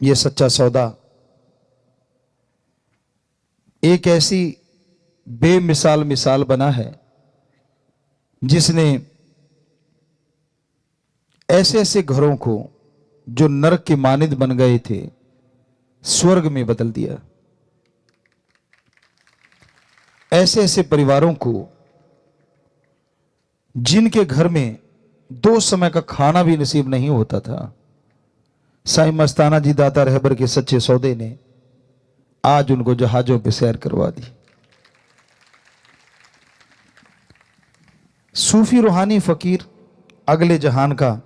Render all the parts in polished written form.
ये सच्चा सौदा एक ऐसी बेमिसाल मिसाल बना है जिसने ऐसे ऐसे घरों को जो नरक के मानिंद बन गए थे स्वर्ग में बदल दिया। ऐसे ऐसे परिवारों को जिनके घर में 2 समय का खाना भी नसीब नहीं होता था, साईं मस्ताना जी दाता रहबर के सच्चे सौदे ने आज उनको जहाजों पे सैर करवा दी। सूफी रूहानी फकीर अगले जहान का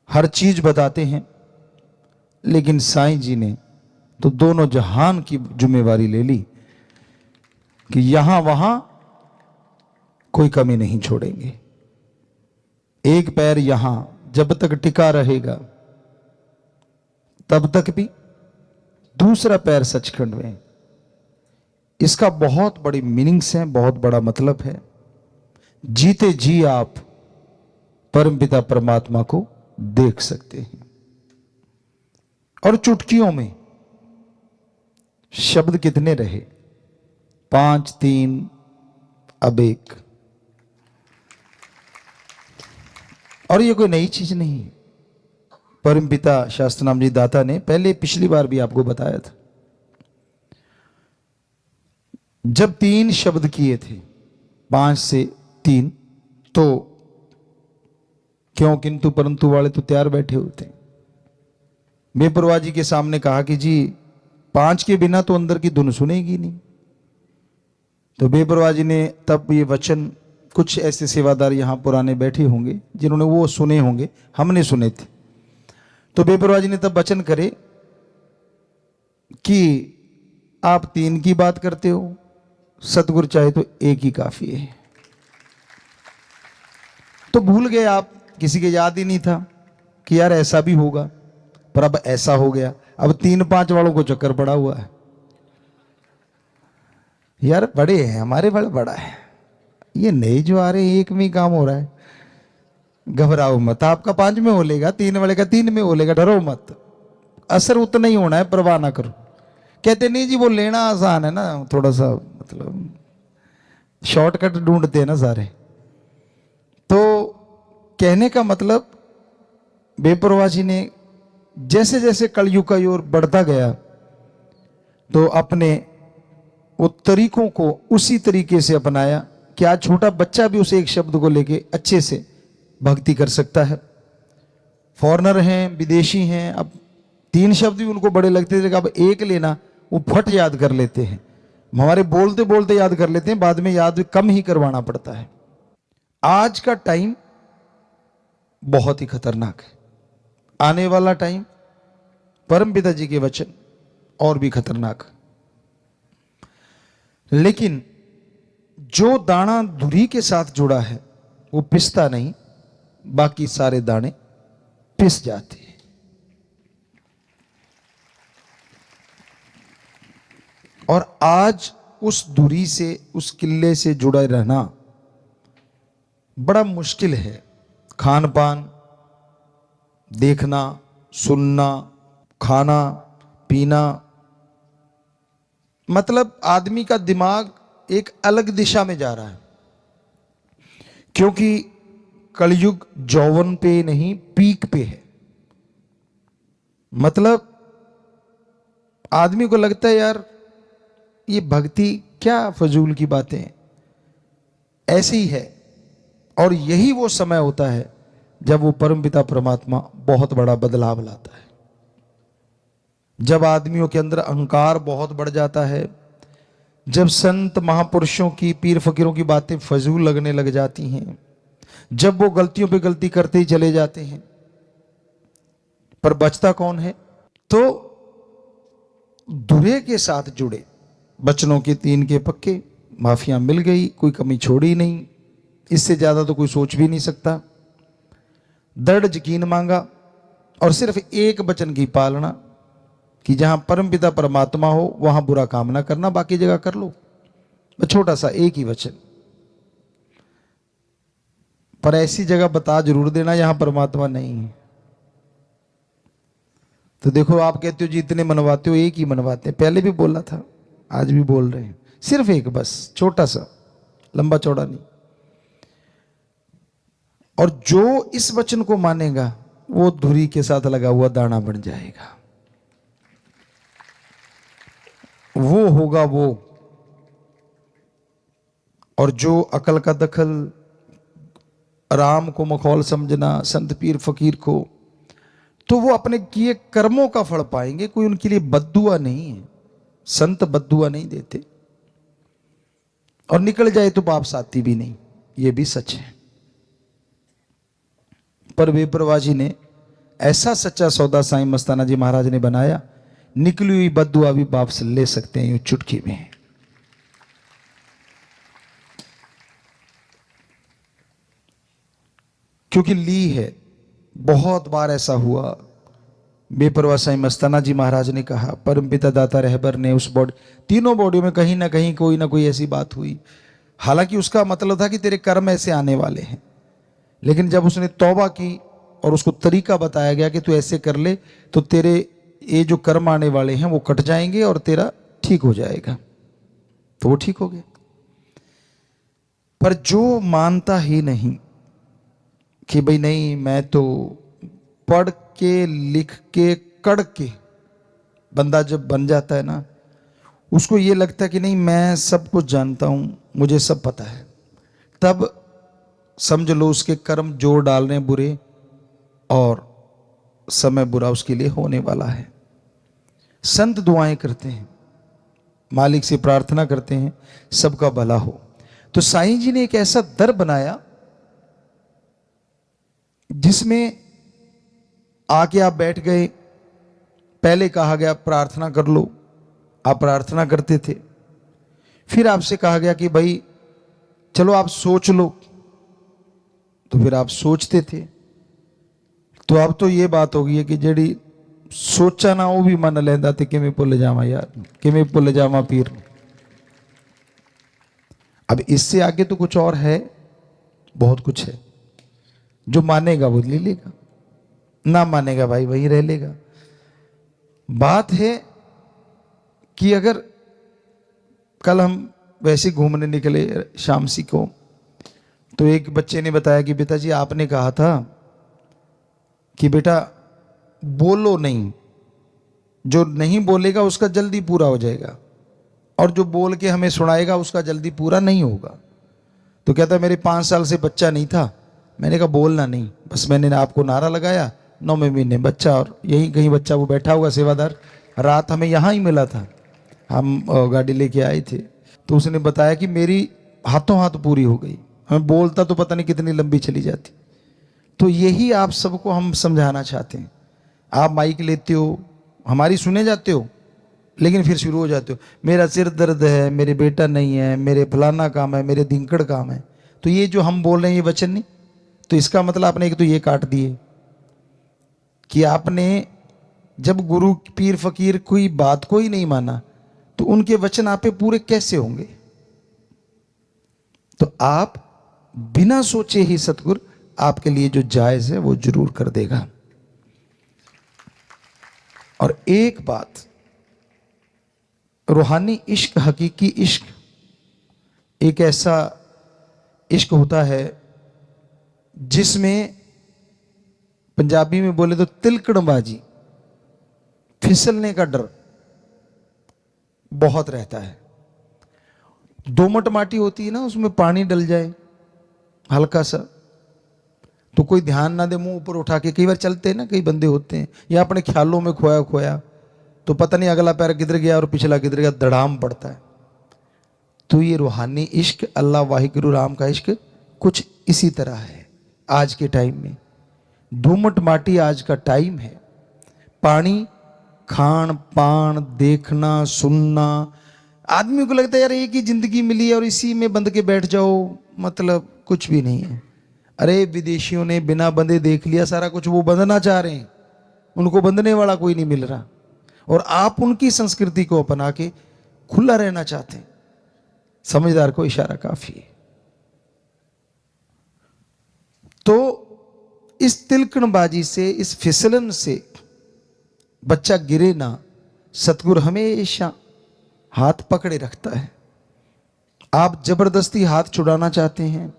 हर चीज बताते हैं, लेकिन साईं जी ने तो दोनों जहान की जिम्मेवारी ले ली कि यहां वहां कोई कमी नहीं छोड़ेंगे। एक पैर यहां जब तक टिका रहेगा तब तक भी दूसरा पैर सचखंड में। इसका बहुत बड़ी मीनिंग्स है, बहुत बड़ा मतलब है। जीते जी आप परमपिता परमात्मा को देख सकते हैं। और चुटकियों में शब्द कितने रहे? 5, 3, अब 1। और ये कोई नई चीज नहीं। परमपिता शास्त्रनाम जी दाता ने पहले पिछली बार भी आपको बताया था, जब 3 शब्द किए थे 5 से 3, तो क्यों किंतु परंतु वाले तो तैयार बैठे होते हैं। बेपरवाह जी के सामने कहा कि जी 5 के बिना तो अंदर की धुन सुनेगी नहीं। तो बेपरवाह जी ने तब ये वचन, कुछ ऐसे सेवादार यहां पुराने बैठे होंगे जिन्होंने वो सुने होंगे, हमने सुने थे। तो बेपरवाह जी ने तब वचन करे कि आप 3 की बात करते हो, सतगुरु चाहे तो 1 ही काफी है। तो भूल गए आप, किसी के याद ही नहीं था कि यार ऐसा भी होगा, पर अब ऐसा हो गया। अब 3-5 वालों को चक्कर पड़ा हुआ है। यार बड़े हैं हमारे, बड़ा है, ये नए जो आ रहे हैं 1 में ही काम हो रहा है। घबराओ मत, आपका 5 में हो लेगा, 3 वाले का 3 में हो लेगा, डरो मत, असर उतना ही होना है, परवाह ना करो। कहते नहीं जी वो लेना आसान है ना, थोड़ा सा मतलब शॉर्टकट ढूंढते हैं ना सारे। तो कहने का मतलब बेपरवाह जी ने जैसे जैसे कलयुग का ओर बढ़ता गया तो अपने वो तरीकों को उसी तरीके से अपनाया कि आज छोटा बच्चा भी उस एक शब्द को लेके अच्छे से भक्ति कर सकता है। फॉरेनर हैं, विदेशी हैं, अब 3 शब्द भी उनको बड़े लगते थे, अब 1 लेना वो फट याद कर लेते हैं। हमारे बोलते बोलते याद कर लेते हैं, बाद में याद कम ही करवाना पड़ता है। आज का टाइम बहुत ही खतरनाक है, आने वाला टाइम परमपिता जी के वचन और भी खतरनाक। लेकिन जो दाना धुरी के साथ जुड़ा है वो पिसता नहीं, बाकी सारे दाने पिस जाते हैं। और आज उस धुरी से, उस किले से जुड़ा रहना बड़ा मुश्किल है। खान पान, देखना, सुनना, खाना पीना, मतलब आदमी का दिमाग एक अलग दिशा में जा रहा है। क्योंकि कलयुग जौवन पे नहीं, पीक पे है। मतलब आदमी को लगता है यार ये भक्ति क्या फजूल की बातें, ऐसे ही है। और यही वो समय होता है जब वो परमपिता परमात्मा बहुत बड़ा बदलाव लाता है। जब आदमियों के अंदर अहंकार बहुत बढ़ जाता है, जब संत महापुरुषों की, पीर फकीरों की बातें फजूल लगने लग जाती हैं, जब वो गलतियों पे गलती करते ही चले जाते हैं, पर बचता कौन है? तो धुरे के साथ जुड़े बचनों के 3 के पक्के, माफिया मिल गई, कोई कमी छोड़ी नहीं, इससे ज्यादा तो कोई सोच भी नहीं सकता। दृढ़ यकीन मांगा और सिर्फ एक वचन की पालना कि जहां परमपिता परमात्मा हो वहां बुरा काम ना करना, बाकी जगह कर लो। छोटा सा एक ही वचन, पर ऐसी जगह बता जरूर देना यहां परमात्मा नहीं है। तो देखो, आप कहते हो जी इतने मनवाते हो, एक ही मनवाते हैं। पहले भी बोला था, आज भी बोल रहे हैं, सिर्फ एक, बस छोटा सा, लंबा चौड़ा नहीं। और जो इस वचन को मानेगा वो धुरी के साथ लगा हुआ दाना बन जाएगा, वो होगा वो। और जो अकल का दखल, राम को मखौल समझना, संत पीर फकीर को, तो वो अपने किए कर्मों का फल पाएंगे। कोई उनके लिए बद्दुआ नहीं है, संत बद्दुआ नहीं देते। और निकल जाए तो पाप साथी भी नहीं, ये भी सच है। पर बेपरवाह जी ने ऐसा सच्चा सौदा साईं मस्ताना जी महाराज ने बनाया, निकली हुई बद्दुआ भी बाप से ले सकते हैं यूं चुटकी में। क्योंकि ली है। बहुत बार ऐसा हुआ। बेपरवाह साईं मस्ताना जी महाराज ने कहा, परमपिता दाता रहबर ने उस बॉडी, तीनों बॉडियों में कहीं ना कहीं कोई ना कोई ऐसी बात हुई। हालांकि उसका मतलब था कि तेरे कर्म ऐसे आने वाले हैं, लेकिन जब उसने तौबा की और उसको तरीका बताया गया कि तू ऐसे कर ले तो तेरे ये जो कर्म आने वाले हैं वो कट जाएंगे और तेरा ठीक हो जाएगा, तो वो ठीक हो गया। पर जो मानता ही नहीं कि भाई नहीं, मैं तो पढ़ के लिख के कड़ के, बंदा जब बन जाता है ना, उसको ये लगता है कि नहीं मैं सब कुछ जानता हूं, मुझे सब पता है, तब समझ लो उसके कर्म जोर डाल रहे हैं बुरे, और समय बुरा उसके लिए होने वाला है। संत दुआएं करते हैं, मालिक से प्रार्थना करते हैं सबका भला हो। तो साईं जी ने एक ऐसा दर बनाया जिसमें आके आप बैठ गए, पहले कहा गया प्रार्थना कर लो, आप प्रार्थना करते थे। फिर आपसे कहा गया कि भाई चलो आप सोच लो, तो फिर आप सोचते थे। तो अब तो ये बात हो गई है कि जेड़ी सोचा ना वो भी मन लेंदा ते किमें भुल जावा यार, किमें भुल जावा पीर। अब इससे आगे तो कुछ और है, बहुत कुछ है। जो मानेगा वो ले लेगा, ना मानेगा भाई वही रह लेगा। बात है कि अगर कल हम वैसे घूमने निकले शामसी को, तो एक बच्चे ने बताया कि पिताजी आपने कहा था कि बेटा बोलो नहीं, जो नहीं बोलेगा उसका जल्दी पूरा हो जाएगा, और जो बोल के हमें सुनाएगा उसका जल्दी पूरा नहीं होगा। तो कहता मेरे 5 साल से बच्चा नहीं था, मैंने कहा बोलना नहीं, बस मैंने आपको नारा लगाया, 9वें महीने बच्चा, और यहीं कहीं बच्चा वो बैठा हुआ सेवादार, रात हमें यहाँ ही मिला था, हम गाड़ी लेके आए थे। तो उसने बताया कि मेरी हाथों हाथ पूरी हो गई, हमें बोलता तो पता नहीं कितनी लंबी चली जाती। तो यही आप सबको हम समझाना चाहते हैं। आप माइक लेते हो, हमारी सुने जाते हो, लेकिन फिर शुरू हो जाते हो मेरा सिर दर्द है, मेरे बेटा नहीं है, मेरे फलाना काम है, मेरे धिंकड़ काम है। तो ये जो हम बोल रहे हैं ये वचन नहीं, तो इसका मतलब आपने एक तो ये काट दिए कि आपने जब गुरु पीर फकीर कोई बात को ही नहीं माना तो उनके वचन आप पे पूरे कैसे होंगे। तो आप बिना सोचे ही सतगुरु आपके लिए जो जायज है वो जरूर कर देगा। और एक बात, रूहानी इश्क, हकीकी इश्क एक ऐसा इश्क होता है जिसमें पंजाबी में बोले तो तिलकड़बाजी, फिसलने का डर बहुत रहता है। दोमट माटी होती है ना, उसमें पानी डल जाए हल्का सा, तो कोई ध्यान ना दे, मुंह ऊपर उठा के, कई बार चलते हैं ना, कई बंदे होते हैं या अपने ख्यालों में खोया खोया, तो पता नहीं अगला पैर किधर गया और पिछला किधर गया, धड़ाम पड़ता है। तो ये रूहानी इश्क, अल्लाह वाहिगुरु राम का इश्क कुछ इसी तरह है। आज के टाइम में दोमट माटी आज का टाइम है, पानी, खान पान, देखना सुनना, आदमी को लगता है यार एक ही जिंदगी मिली है और इसी में बंध के बैठ जाओ, मतलब कुछ भी नहीं है। अरे विदेशियों ने बिना बंधे देख लिया सारा कुछ, वो बंधना चाह रहे हैं, उनको बंधने वाला कोई नहीं मिल रहा, और आप उनकी संस्कृति को अपना के खुला रहना चाहते हैं। समझदार को इशारा काफी है। तो इस तिलकणबाजी से, इस फिसलन से बच्चा गिरे ना, सतगुरु हमेशा हाथ पकड़े रखता है। आप जबरदस्ती हाथ छुड़ाना चाहते हैं,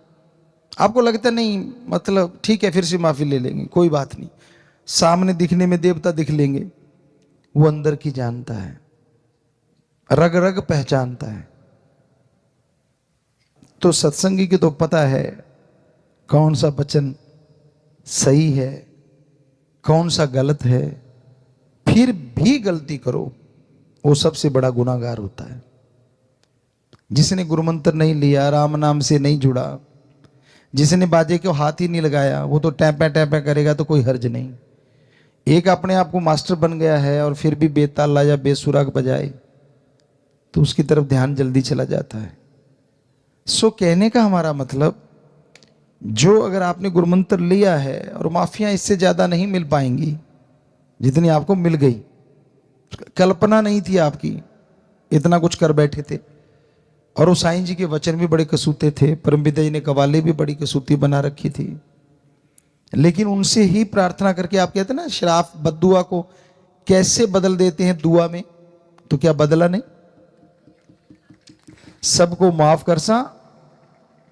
आपको लगता नहीं मतलब ठीक है फिर से माफी ले लेंगे, कोई बात नहीं, सामने दिखने में देवता दिख लेंगे, वो अंदर की जानता है, रग रग पहचानता है। तो सत्संगी की तो पता है कौन सा वचन सही है, कौन सा गलत है। फिर भी गलती करो, वो सबसे बड़ा गुनाहगार होता है। जिसने गुरुमंत्र नहीं लिया, राम नाम से नहीं जुड़ा, जिसने बाजे को हाथ ही नहीं लगाया, वो तो टैपे टैपे करेगा तो कोई हर्ज नहीं। एक अपने आप को मास्टर बन गया है और फिर भी बेताला या बेसुराग बजाए तो उसकी तरफ ध्यान जल्दी चला जाता है। सो कहने का हमारा मतलब, जो अगर आपने गुरुमंत्र लिया है और माफियां इससे ज्यादा नहीं मिल पाएंगी जितनी आपको मिल गई, कल्पना नहीं थी आपकी, इतना कुछ कर बैठे थे। और वो साईं जी के वचन भी बड़े कसूते थे, परमपिता जी ने कवाली भी बड़ी कसूती बना रखी थी, लेकिन उनसे ही प्रार्थना करके, आप कहते हैं ना श्राप बद्दुआ को कैसे बदल देते हैं दुआ में, तो क्या बदला नहीं? सबको माफ कर सा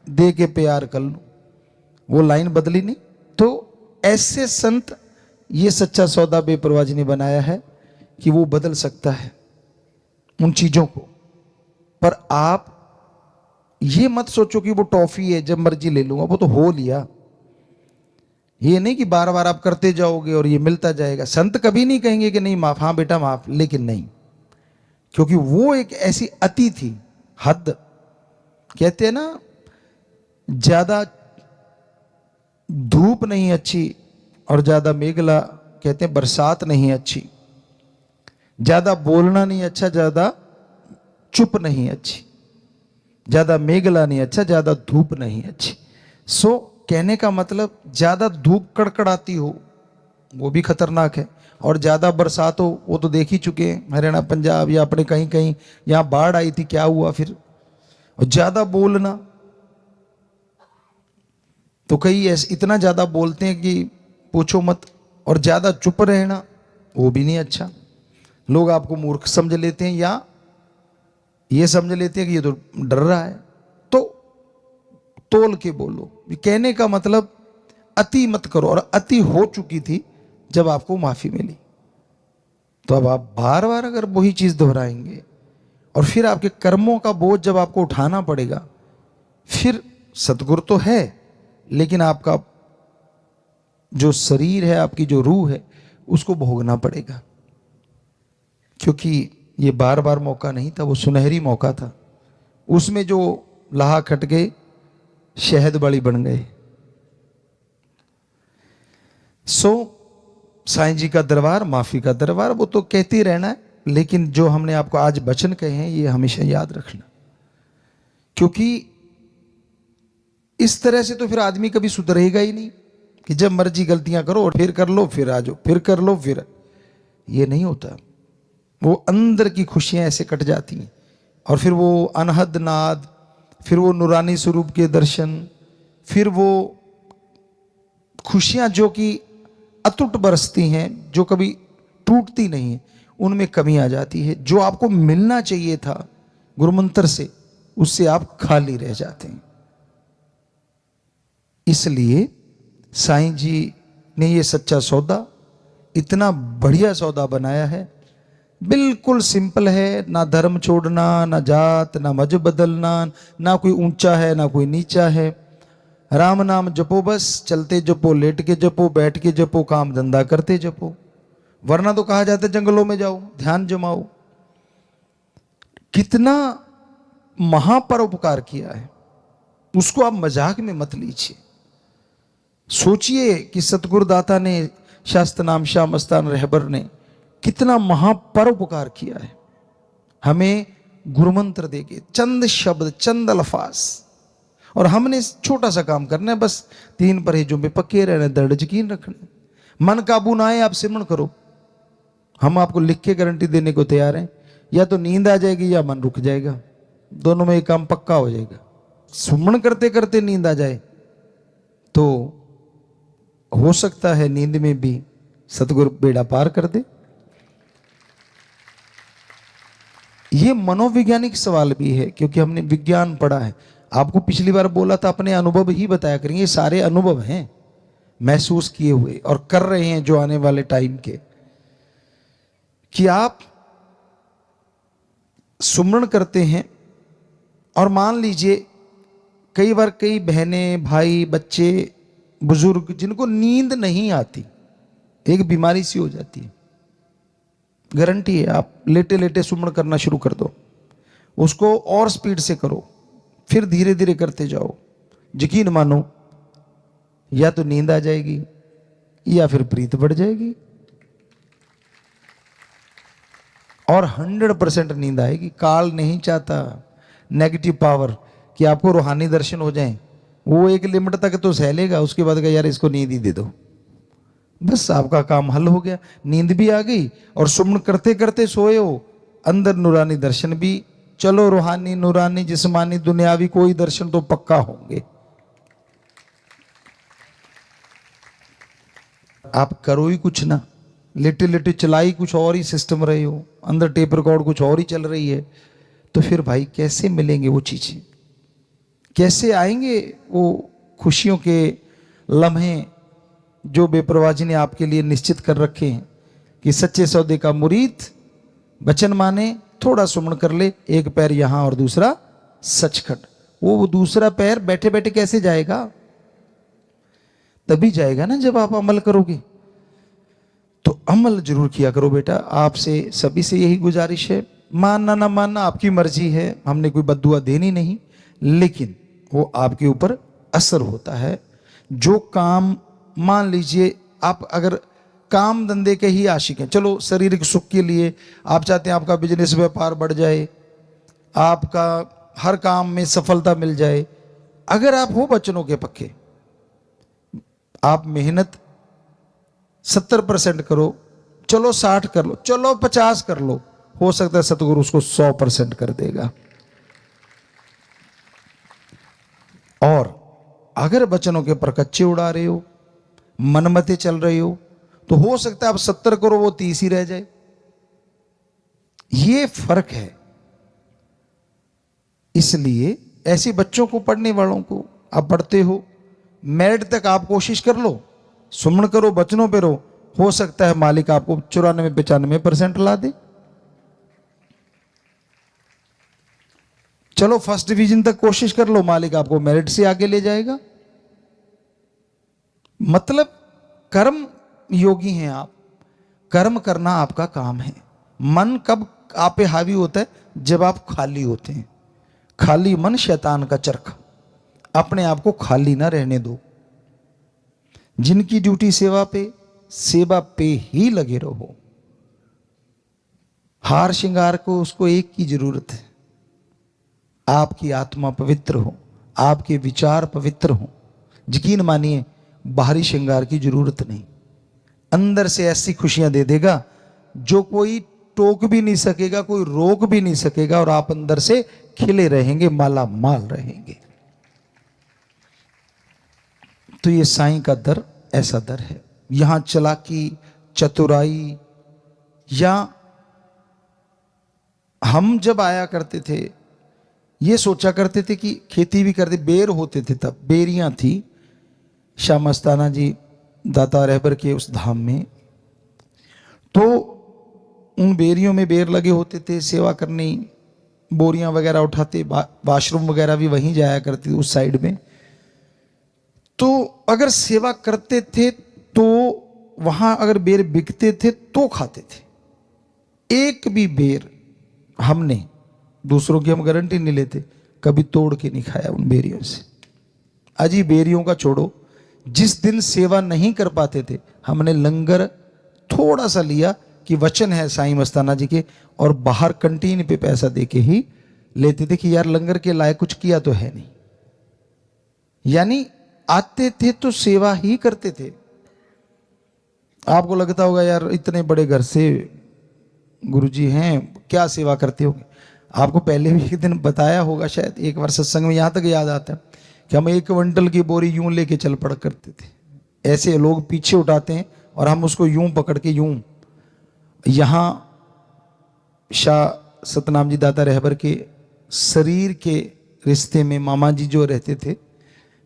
दे के प्यार कर लो, वो लाइन बदली नहीं। तो ऐसे संत, ये सच्चा सौदा बेपरवाह जी ने बनाया है कि वो बदल सकता है उन चीजों को। पर आप ये मत सोचो कि वो टॉफी है जब मर्जी ले लूंगा, वो तो हो लिया। ये नहीं कि बार बार आप करते जाओगे और ये मिलता जाएगा। संत कभी नहीं कहेंगे कि नहीं माफ, हाँ बेटा माफ, लेकिन नहीं, क्योंकि वो एक ऐसी अति थी, हद। कहते हैं ना, ज्यादा धूप नहीं अच्छी और ज्यादा मेघला, कहते हैं बरसात नहीं अच्छी, ज्यादा बोलना नहीं अच्छा, ज्यादा चुप नहीं अच्छी, ज्यादा मेघला नहीं अच्छा, ज्यादा धूप नहीं अच्छी। सो कहने का मतलब, ज्यादा धूप कड़कड़ाती हो वो भी खतरनाक है, और ज्यादा बरसात हो वो तो देख ही चुके हैं, हरियाणा पंजाब या अपने कहीं कहीं, यहां बाढ़ आई थी क्या हुआ फिर। और ज्यादा बोलना तो कई ऐसे इतना ज्यादा बोलते हैं कि पूछो मत, और ज्यादा चुप रहना वो भी नहीं अच्छा। लोग आपको मूर्ख समझ लेते हैं या ये समझ लेते हैं कि ये तो डर रहा है। तो तोल के बोलो, कहने का मतलब अति मत करो। और अति हो चुकी थी जब आपको माफी मिली, तो अब आप बार बार अगर वही चीज दोहराएंगे और फिर आपके कर्मों का बोझ जब आपको उठाना पड़ेगा, फिर सतगुरु तो है लेकिन आपका जो शरीर है, आपकी जो रूह है, उसको भोगना पड़ेगा। क्योंकि ये बार बार मौका नहीं था, वो सुनहरी मौका था। उसमें जो लाहा खट गए, शहद बड़ी बन गए। सो साईं जी का दरबार, माफी का दरबार, वो तो कहते ही रहना है, लेकिन जो हमने आपको आज वचन कहे हैं ये हमेशा याद रखना। क्योंकि इस तरह से तो फिर आदमी कभी सुधरेगा ही नहीं कि जब मर्जी गलतियां करो और फिर कर लो, फिर आ जाओ, फिर कर लो, फिर। ये नहीं होता। वो अंदर की खुशियां ऐसे कट जाती हैं, और फिर वो अनहद नाद, फिर वो नूरानी स्वरूप के दर्शन, फिर वो खुशियां जो कि अटूट बरसती हैं, जो कभी टूटती नहीं है, उनमें कमी आ जाती है। जो आपको मिलना चाहिए था गुरुमंत्र से, उससे आप खाली रह जाते हैं। इसलिए साईं जी ने ये सच्चा सौदा, इतना बढ़िया सौदा बनाया है। बिल्कुल सिंपल है, ना धर्म छोड़ना, ना जात, ना मजहब बदलना, ना कोई ऊंचा है ना कोई नीचा है। राम नाम जपो, बस चलते जपो, लेट के जपो, बैठ के जपो, काम धंधा करते जपो। वरना तो कहा जाता है जंगलों में जाओ, ध्यान जमाओ। कितना महापरोपकार किया है, उसको आप मजाक में मत लीजिए। सोचिए कि सतगुरुदाता ने, शास्त्र नाम शाह मस्तान रहबर ने कितना महापरोपकार किया है। हमें गुरुमंत्र देके चंद शब्द, चंद अल्फाज, और हमने छोटा सा काम करना है, बस 3 परहेजों में पक्के रहना, दृढ़ यकीन रखना, मन काबू ना आए आप सिमरण करो। हम आपको लिख के गारंटी देने को तैयार हैं, या तो नींद आ जाएगी या मन रुक जाएगा, दोनों में एक काम पक्का हो जाएगा। सुमरण करते करते नींद आ जाए तो हो सकता है नींद में भी सतगुरु बेड़ा पार कर दे, ये मनोवैज्ञानिक सवाल भी है, क्योंकि हमने विज्ञान पढ़ा है। आपको पिछली बार बोला था अपने अनुभव ही बताया करेंगे, ये सारे अनुभव हैं महसूस किए हुए और कर रहे हैं जो आने वाले टाइम के, कि आप सुमरण करते हैं और मान लीजिए कई बार कई बहनें, भाई, बच्चे, बुजुर्ग जिनको नींद नहीं आती, एक बीमारी सी हो जाती है, गारंटी है, आप लेटे लेटे सुमरण करना शुरू कर दो, उसको और स्पीड से करो, फिर धीरे धीरे करते जाओ, यकीन मानो या तो नींद आ जाएगी या फिर प्रीत बढ़ जाएगी, और 100% नींद आएगी। काल नहीं चाहता नेगेटिव पावर कि आपको रूहानी दर्शन हो जाएं, वो एक लिमिट तक तो सह लेगा, उसके बाद यार इसको नींद ही दे दो, बस आपका काम हल हो गया, नींद भी आ गई और सुमन करते करते सोए हो, अंदर नूरानी दर्शन भी। चलो रूहानी, नूरानी, जिस्मानी, दुनियावी कोई दर्शन तो पक्का होंगे। आप करो ही कुछ ना, लेटे लेटे चलाई कुछ और ही सिस्टम रहे हो, अंदर टेप रिकॉर्ड कुछ और ही चल रही है, तो फिर भाई कैसे मिलेंगे वो चीजें, कैसे आएंगे वो खुशियों के लम्हे जो बेपरवाह जी ने आपके लिए निश्चित कर रखे हैं कि सच्चे सौदे का मुरीद वचन माने, थोड़ा सुमन कर ले, एक पैर यहां और दूसरा सचखंड। वो दूसरा पैर बैठे बैठे कैसे जाएगा? तभी जाएगा ना जब आप अमल करोगे। तो अमल जरूर किया करो बेटा, आपसे सभी से यही गुजारिश है। मानना ना मानना आपकी मर्जी है, हमने कोई बद्दुआ देनी नहीं, लेकिन वो आपके ऊपर असर होता है। जो काम, मान लीजिए आप अगर काम धंधे के ही आशिक हैं, चलो शारीरिक सुख के लिए आप चाहते हैं आपका बिजनेस व्यापार बढ़ जाए, आपका हर काम में सफलता मिल जाए, अगर आप हो वचनों के पक्के, आप मेहनत 70% करो, चलो 60 कर लो, चलो 50 कर लो, हो सकता है सतगुरु उसको 100% कर देगा। और अगर वचनों के पर कच्चे उड़ा रहे हो, मनमते चल रहे हो, तो हो सकता है आप 70 करो, वो 30 ही रह जाए। ये फर्क है। इसलिए ऐसे बच्चों को, पढ़ने वालों को, आप पढ़ते हो, मेरिट तक आप कोशिश कर लो, सुमन करो, वचनों पे रहो, हो सकता है मालिक आपको 94-95% ला दे। चलो फर्स्ट डिवीजन तक कोशिश कर लो, मालिक आपको मेरिट से आगे ले जाएगा। मतलब कर्म योगी हैं आप, कर्म करना आपका काम है। मन कब आप पे हावी होता है? जब आप खाली होते हैं। खाली मन शैतान का चरखा, अपने आप को खाली ना रहने दो। जिनकी ड्यूटी सेवा पे ही लगे रहो। हार श्रृंगार को उसको एक की जरूरत है, आपकी आत्मा पवित्र हो, आपके विचार पवित्र हो। यकीन मानिए बाहरी श्रृंगार की जरूरत नहीं, अंदर से ऐसी खुशियां दे देगा जो कोई टोक भी नहीं सकेगा, कोई रोक भी नहीं सकेगा, और आप अंदर से खिले रहेंगे, माला माल रहेंगे। तो ये साईं का दर ऐसा दर है। यहां चालाकी, चतुराई, या हम जब आया करते थे ये सोचा करते थे कि खेती भी करते, बेर होते थे, तब बेरियां थी शाह मस्ताना जी दाता रहबर के उस धाम में, तो उन बेरियों में बेर लगे होते थे, सेवा करनी, बोरियां वगैरह उठाते, वाशरूम वगैरह भी वहीं जाया करते थे उस साइड में। तो अगर सेवा करते थे तो वहां अगर बेर बिकते थे तो खाते थे। एक भी बेर हमने, दूसरों की हम गारंटी नहीं लेते, कभी तोड़ के नहीं खाया उन बेरियों से। अजी बेरियों का छोड़ो, जिस दिन सेवा नहीं कर पाते थे हमने लंगर थोड़ा सा लिया कि वचन है साईं मस्ताना जी के, और बाहर कंटीन पे पैसा देके ही लेते थे कि यार लंगर के लायक कुछ किया तो है नहीं। यानी आते थे तो सेवा ही करते थे। आपको लगता होगा यार इतने बड़े घर से गुरुजी हैं, क्या सेवा करते होंगे। आपको पहले भी एक दिन बताया होगा शायद, एक बार सत्संग में, यहां तक याद आता है कि हम 1 क्विंटल की बोरी यूं लेके चल पड़ा करते थे। ऐसे लोग पीछे उठाते हैं और हम उसको यूं पकड़ के यूं, यहां शाह सतनाम जी दाता रहबर के शरीर के रिश्ते में मामा जी जो रहते थे,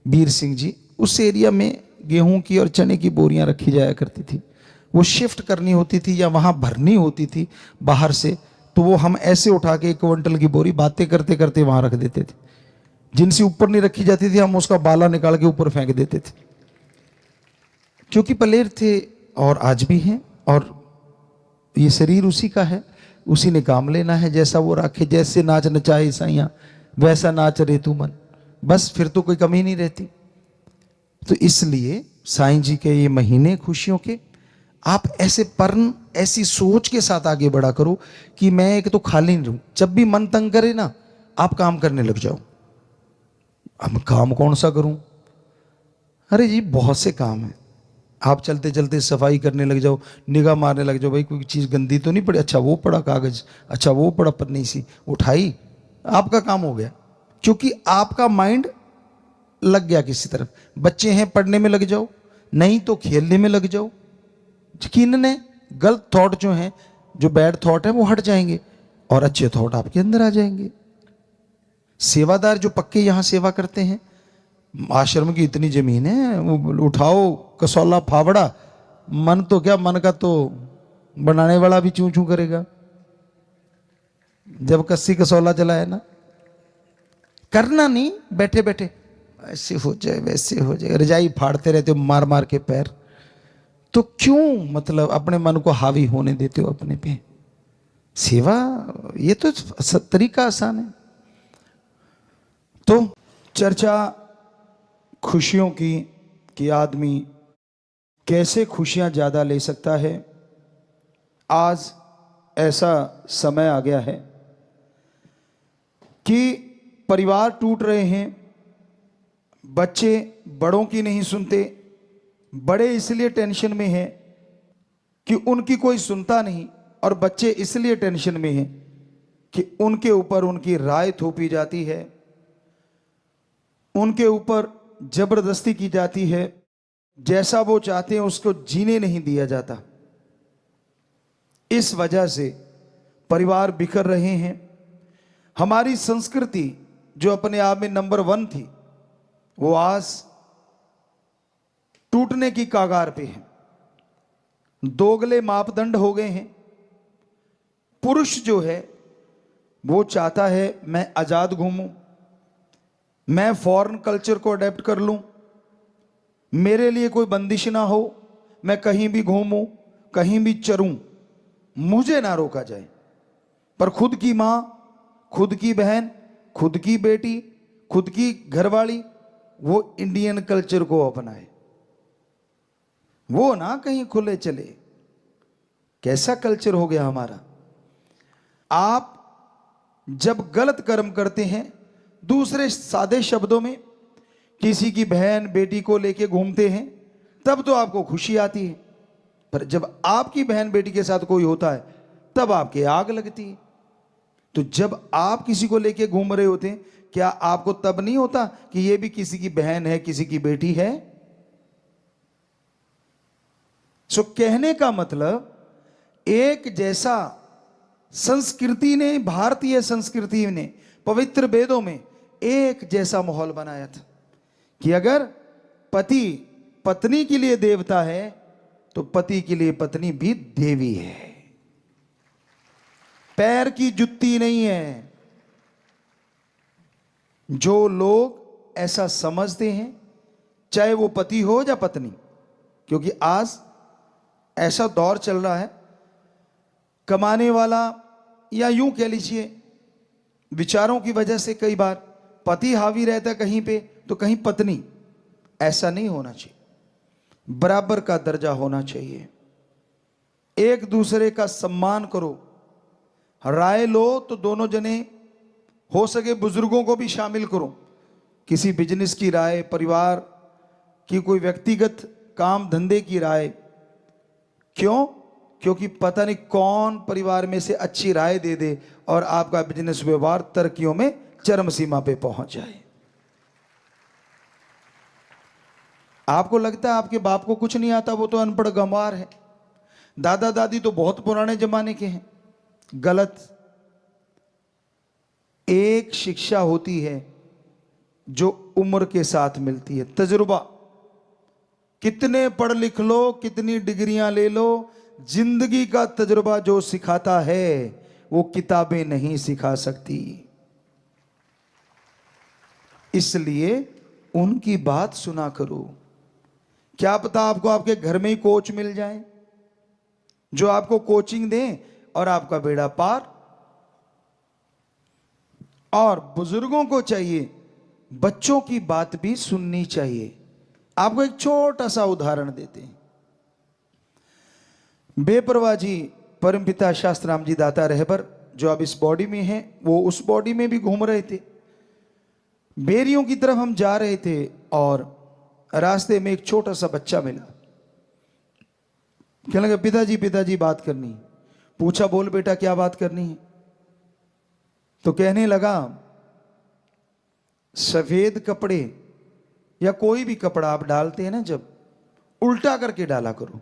वीर सिंह जी, उस एरिया में गेहूं की और चने की बोरियां रखी जाया करती थी। वो शिफ्ट करनी होती थी या वहां भरनी होती थी बाहर से, तो वो हम ऐसे उठा के 1 क्विंटल की बोरी बातें करते करते वहां रख देते थे। जिनसे ऊपर नहीं रखी जाती थी हम उसका बाला निकाल के ऊपर फेंक देते थे, क्योंकि पलेर थे और आज भी हैं, और ये शरीर उसी का है, उसी ने काम लेना है। जैसा वो राखे, जैसे नाच नचाए साइया वैसा नाच रे तू मन, बस फिर तो कोई कमी नहीं रहती। तो इसलिए साईं जी के ये महीने खुशियों के, आप ऐसे पर्ण, ऐसी सोच के साथ आगे बढ़ा करो कि मैं एक तो खाली नहीं रहूं। जब भी मन तंग करे ना, आप काम करने लग जाओ। अब काम कौन सा करूं? अरे जी बहुत से काम है। आप चलते चलते सफाई करने लग जाओ, निगाह मारने लग जाओ, भाई कोई चीज़ गंदी तो नहीं पड़ी, अच्छा वो पड़ा कागज, अच्छा वो पड़ा पन्नी सी, उठाई, आपका काम हो गया। क्योंकि आपका माइंड लग गया किसी तरफ। बच्चे हैं, पढ़ने में लग जाओ, नहीं तो खेलने में लग जाओ। यकीनन है गलत थॉट जो हैं, जो बैड थॉट है वो हट जाएंगे और अच्छे थॉट आपके अंदर आ जाएंगे। सेवादार जो पक्के यहाँ सेवा करते हैं, आश्रम की इतनी जमीन है, वो उठाओ कसौला फावड़ा, मन तो क्या, मन का तो बनाने वाला भी चूं चूं करेगा जब कस्सी कसौला चलाए ना। करना नहीं, बैठे बैठे ऐसे हो जाए वैसे हो जाए, रजाई फाड़ते रहते हो मार मार के पैर, तो क्यों मतलब अपने मन को हावी होने देते हो अपने पे। सेवा ये तो तरीका आसान है। तो चर्चा खुशियों की कि आदमी कैसे खुशियां ज़्यादा ले सकता है। आज ऐसा समय आ गया है कि परिवार टूट रहे हैं, बच्चे बड़ों की नहीं सुनते, बड़े इसलिए टेंशन में हैं कि उनकी कोई सुनता नहीं, और बच्चे इसलिए टेंशन में हैं कि उनके ऊपर उनकी राय थोपी जाती है, उनके ऊपर जबरदस्ती की जाती है, जैसा वो चाहते हैं उसको जीने नहीं दिया जाता। इस वजह से परिवार बिखर रहे हैं। हमारी संस्कृति जो अपने आप में नंबर 1 थी, वो आज टूटने की कगार पे है। दोगले मापदंड हो गए हैं। पुरुष जो है वो चाहता है मैं आजाद घूमूं, मैं फॉरेन कल्चर को अडेप्ट कर लूं, मेरे लिए कोई बंदिश ना हो, मैं कहीं भी घूमूं, कहीं भी चरूं, मुझे ना रोका जाए। पर खुद की मां, खुद की बहन, खुद की बेटी, खुद की घरवाली, वो इंडियन कल्चर को अपनाए, वो ना कहीं खुले चले। कैसा कल्चर हो गया हमारा। आप जब गलत कर्म करते हैं, दूसरे सादे शब्दों में किसी की बहन बेटी को लेके घूमते हैं, तब तो आपको खुशी आती है, पर जब आपकी बहन बेटी के साथ कोई होता है तब आपके आग लगती है। तो जब आप किसी को लेके घूम रहे होते हैं, क्या आपको तब नहीं होता कि ये भी किसी की बहन है, किसी की बेटी है? सो कहने का मतलब, एक जैसा संस्कृति ने, भारतीय संस्कृति ने पवित्र वेदों में एक जैसा माहौल बनाया था कि अगर पति पत्नी के लिए देवता है तो पति के लिए पत्नी भी देवी है, पैर की जुत्ती नहीं है। जो लोग ऐसा समझते हैं, चाहे वो पति हो या पत्नी, क्योंकि आज ऐसा दौर चल रहा है, कमाने वाला, या यूं कह लीजिए विचारों की वजह से कई बार पति हावी रहता है कहीं पे तो कहीं पत्नी। ऐसा नहीं होना चाहिए, बराबर का दर्जा होना चाहिए। एक दूसरे का सम्मान करो, राय लो तो दोनों जने, हो सके बुजुर्गों को भी शामिल करो। किसी बिजनेस की राय, परिवार की कोई व्यक्तिगत काम धंधे की राय। क्यों? क्योंकि पता नहीं कौन परिवार में से अच्छी राय दे दे और आपका बिजनेस व्यवहार तरक्कियों में चरम सीमा पे पहुंच जाए। आपको लगता है आपके बाप को कुछ नहीं आता, वो तो अनपढ़ गंवार है। दादा दादी तो बहुत पुराने जमाने के हैं। गलत। एक शिक्षा होती है जो उम्र के साथ मिलती है, तजुर्बा। कितने पढ़ लिख लो, कितनी डिग्रियां ले लो, जिंदगी का तजुर्बा जो सिखाता है वो किताबें नहीं सिखा सकती। इसलिए उनकी बात सुना करो। क्या पता आपको आपके घर में ही कोच मिल जाए जो आपको कोचिंग दें और आपका बेड़ा पार। और बुजुर्गों को चाहिए बच्चों की बात भी सुननी चाहिए। आपको एक छोटा सा उदाहरण देते हैं। बेपरवाह जी परमपिता शास्त्राम जी दाता रहबर जो अब इस बॉडी में हैं, वो उस बॉडी में भी घूम रहे थे। बेरियों की तरफ हम जा रहे थे और रास्ते में एक छोटा सा बच्चा मिला। कहने लगा पिताजी बात करनी है। पूछा बोल बेटा क्या बात करनी है? तो कहने लगा सफेद कपड़े या कोई भी कपड़ा आप डालते हैं ना, जब उल्टा करके डाला करो।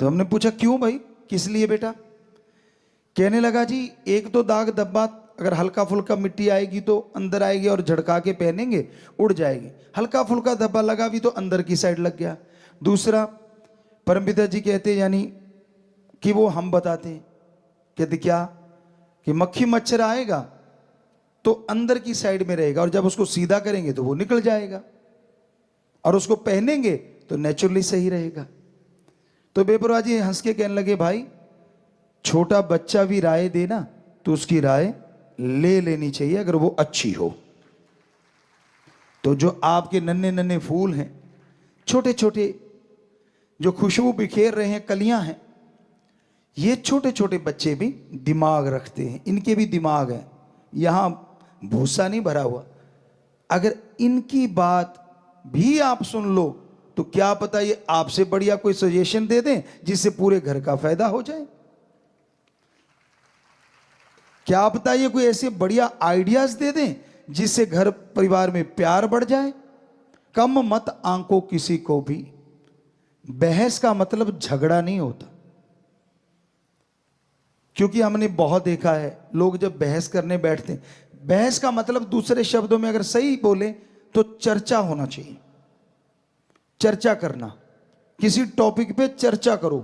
तो हमने पूछा क्यों भाई, किस लिए बेटा? कहने लगा जी एक तो दाग धब्बा, अगर हल्का फुल्का मिट्टी आएगी तो अंदर आएगी और झड़का के पहनेंगे उड़ जाएगी। हल्का फुल्का धब्बा लगा भी तो अंदर की साइड लग गया। दूसरा परमपिता जी कहते यानी कि वो हम बताते हैं, कहते क्या कि मक्खी मच्छर आएगा तो अंदर की साइड में रहेगा और जब उसको सीधा करेंगे तो वो निकल जाएगा और उसको पहनेंगे तो नेचुरली सही रहेगा। तो बेपरवाह जी हंस के कहने लगे भाई छोटा बच्चा भी राय देना तो उसकी राय ले लेनी चाहिए अगर वो अच्छी हो। तो जो आपके नन्हे नन्हे फूल हैं, छोटे छोटे जो खुशबू बिखेर रहे हैं, कलियां हैं, ये छोटे छोटे बच्चे भी दिमाग रखते हैं, इनके भी दिमाग है, यहां भूसा नहीं भरा हुआ। अगर इनकी बात भी आप सुन लो तो क्या पता ये आपसे बढ़िया कोई सजेशन दे दें जिससे पूरे घर का फायदा हो जाए। क्या पता ये कोई ऐसे बढ़िया आइडियाज दे दें जिससे घर परिवार में प्यार बढ़ जाए। कम मत आंको किसी को भी। बहस का मतलब झगड़ा नहीं होता, क्योंकि हमने बहुत देखा है लोग जब बहस करने बैठते हैं, बहस का मतलब दूसरे शब्दों में अगर सही बोले तो चर्चा होना चाहिए। चर्चा करना, किसी टॉपिक पे चर्चा करो,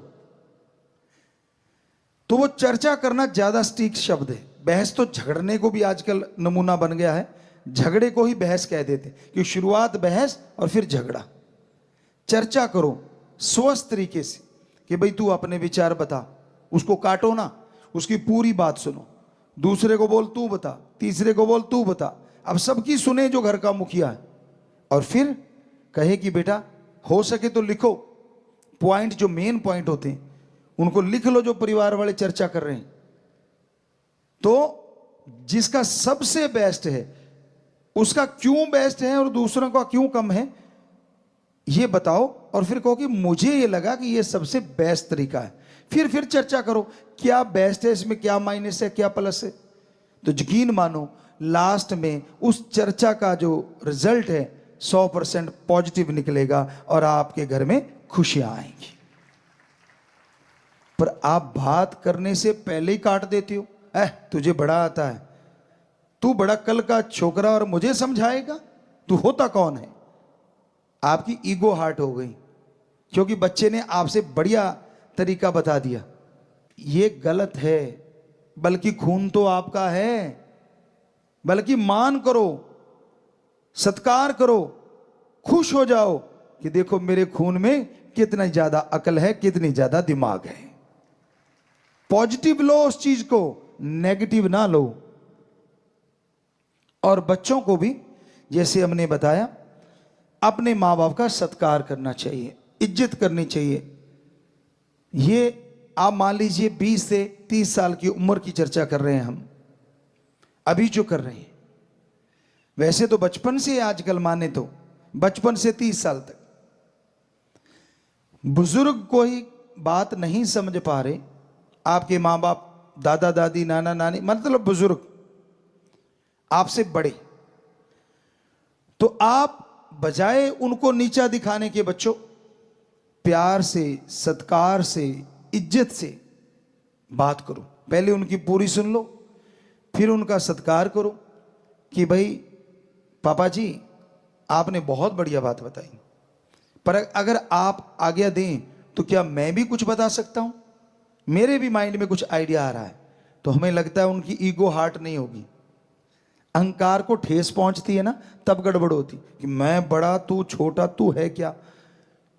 तो वो चर्चा करना ज्यादा सटीक शब्द है। बहस तो झगड़ने को भी आजकल नमूना बन गया है, झगड़े को ही बहस कह देते कि शुरुआत बहस और फिर झगड़ा। चर्चा करो स्वस्थ तरीके से कि भाई तू अपने विचार बता, उसको काटो ना, उसकी पूरी बात सुनो। दूसरे को बोल तू बता, तीसरे को बोल तू बता। अब सबकी सुने जो घर का मुखिया है, और फिर कहे कि बेटा हो सके तो लिखो पॉइंट, जो मेन पॉइंट होते हैं उनको लिख लो जो परिवार वाले चर्चा कर रहे हैं। तो जिसका सबसे बेस्ट है उसका क्यों बेस्ट है और दूसरों का क्यों कम है ये बताओ, और फिर कहो कि मुझे ये लगा कि ये सबसे बेस्ट तरीका है। फिर चर्चा करो क्या बेस्ट है, इसमें क्या माइनस है, क्या प्लस है। तो यकीन मानो लास्ट में उस चर्चा का जो रिजल्ट है 100% पॉजिटिव निकलेगा और आपके घर में खुशियां आएंगी। पर आप बात करने से पहले ही काट देते हो। तुझे बड़ा आता है, तू बड़ा कल का छोकरा और मुझे समझाएगा, तू होता कौन है। आपकी ईगो हार्ट हो गई क्योंकि बच्चे ने आपसे बढ़िया तरीका बता दिया। ये गलत है, बल्कि खून तो आपका है, बल्कि मान करो, सत्कार करो, खुश हो जाओ कि देखो मेरे खून में कितना ज्यादा अकल है, कितनी ज्यादा दिमाग है। पॉजिटिव लो उस चीज को, नेगेटिव ना लो। और बच्चों को भी जैसे हमने बताया अपने माँ बाप का सत्कार करना चाहिए, इज्जत करनी चाहिए। ये आप मान लीजिए 20 से 30 साल की उम्र की चर्चा कर रहे हैं हम अभी जो कर रहे हैं। वैसे तो बचपन से आजकल माने तो बचपन से 30 साल तक बुजुर्ग कोई बात नहीं समझ पा रहे, आपके माँ बाप, दादा दादी, नाना नानी, मतलब बुजुर्ग आपसे बड़े, तो आप बजाय उनको नीचा दिखाने के बच्चों प्यार से, सत्कार से, इज्जत से बात करो। पहले उनकी पूरी सुन लो, फिर उनका सत्कार करो कि भाई पापा जी आपने बहुत बढ़िया बात बताई, पर अगर आप आज्ञा दें तो क्या मैं भी कुछ बता सकता हूं, मेरे भी माइंड में कुछ आइडिया आ रहा है। तो हमें लगता है उनकी ईगो हार्ट नहीं होगी, अहंकार को ठेस पहुंचती है ना, तब गड़बड़ होती कि मैं बड़ा तू छोटा, तू है क्या।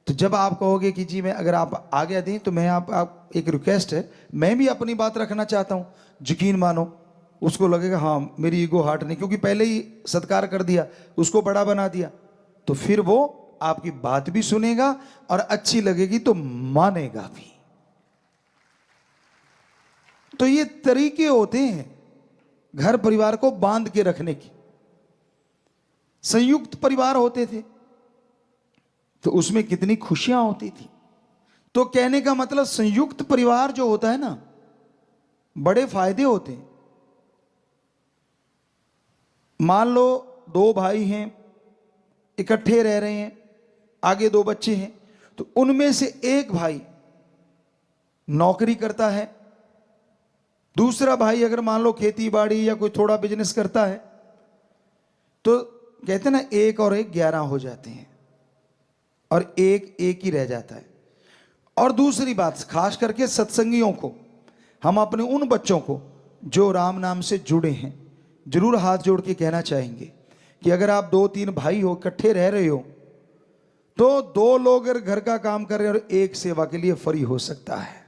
तो जब आप कहोगे कि जी मैं, अगर आप आज्ञा दें तो मैं आप एक रिक्वेस्ट है, मैं भी अपनी बात रखना चाहता हूं, यकीन मानो उसको लगेगा हाँ मेरी ईगो हार्ट नहीं, क्योंकि पहले ही सत्कार कर दिया, उसको बड़ा बना दिया, तो फिर वो आपकी बात भी सुनेगा और अच्छी लगेगी तो मानेगा भी। तो ये तरीके होते हैं घर परिवार को बांध के रखने की। संयुक्त परिवार होते थे तो उसमें कितनी खुशियां होती थी। तो कहने का मतलब संयुक्त परिवार जो होता है ना, बड़े फायदे होते हैं। मान लो दो भाई हैं, इकट्ठे रह रहे हैं, आगे दो बच्चे हैं, तो उनमें से एक भाई नौकरी करता है, दूसरा भाई अगर मान लो खेती बाड़ी या कोई थोड़ा बिजनेस करता है, तो कहते हैं ना एक और एक 11 हो जाते हैं और एक एक ही रह जाता है। और दूसरी बात, खास करके सत्संगियों को, हम अपने उन बच्चों को जो राम नाम से जुड़े हैं जरूर हाथ जोड़ के कहना चाहेंगे कि अगर आप 2-3 भाई हो, इकट्ठे रह रहे हो, तो 2 लोग अगर घर का काम कर रहे हैं और एक सेवा के लिए फ्री हो सकता है,